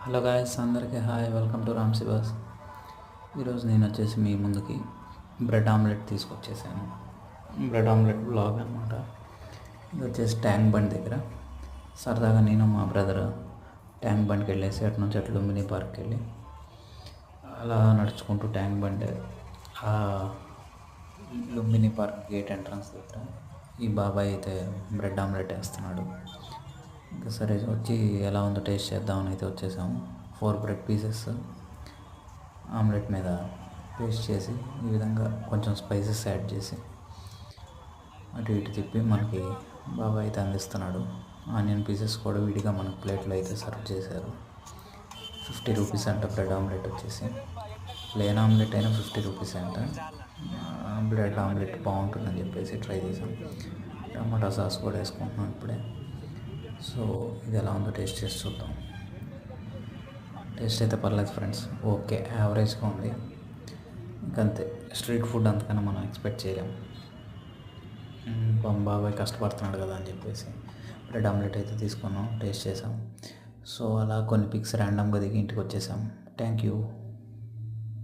Hello guys, అందరికీ hi. Welcome to Ram Shivas. ఈరోజు నేను వచ్చేసి మీ ముందుకి బ్రెడ్ ఆమ్లెట్ తీసుకొచ్చేసాను. బ్రెడ్ ఆమ్లెట్ బ్లాగ్ అనమాట. ఇది వచ్చేసి ట్యాంక్ బండ్ దగ్గర సరదాగా నేను మా బ్రదర్ ట్యాంక్ బండ్కి వెళ్ళేసి అటు నుంచి అటు లుంబిని పార్క్కి వెళ్ళి అలా నడుచుకుంటూ tank bund Lumbini park gate entrance దగ్గర ఈ బాబాయ్ అయితే బ్రెడ్ ఆమ్లెట్ వేస్తున్నాడు. ఇంకా సరే వచ్చి ఎలా ఉందో టేస్ట్ చేద్దామని అయితే వచ్చేసాము. 4 బ్రెడ్ పీసెస్ ఆమ్లెట్ మీద పేస్ట్ చేసి ఈ విధంగా కొంచెం స్పైసెస్ యాడ్ చేసి అటు ఇటు తిప్పి మనకి బాగా అయితే అందిస్తున్నాడు. ఆనియన్ పీసెస్ కూడా విడిగా మనకు ప్లేట్లో అయితే సర్వ్ చేశారు. 50 రూపీస్ అంట బ్రెడ్ ఆమ్లెట్ వచ్చేసి. ప్లేన్ ఆమ్లెట్ అయినా 50 రూపీస్ అంట. బ్రెడ్ ఆమ్లెట్ బాగుంటుందని చెప్పేసి ట్రై చేసాం. టమాటా సాస్ కూడా వేసుకుంటున్నాం ఇప్పుడే. సో ఇది ఎలా ఉందో టేస్ట్ చేసి చూద్దాం. టేస్ట్ అయితే పర్లేదు ఫ్రెండ్స్, ఓకే, యావరేజ్గా ఉంది. ఇంకంతే, స్ట్రీట్ ఫుడ్ అంతకన్నా మనం ఎక్స్పెక్ట్ చేయలేము. బాబాయ్ కష్టపడుతున్నాడు కదా అని చెప్పేసి బ్రెడ్ ఆమ్లెట్ అయితే తీసుకున్నాం, టేస్ట్ చేసాం. సో అలా కొన్ని పిక్స్ ర్యాండమ్గా దిగి ఇంటికి వచ్చేసాం. Thank you.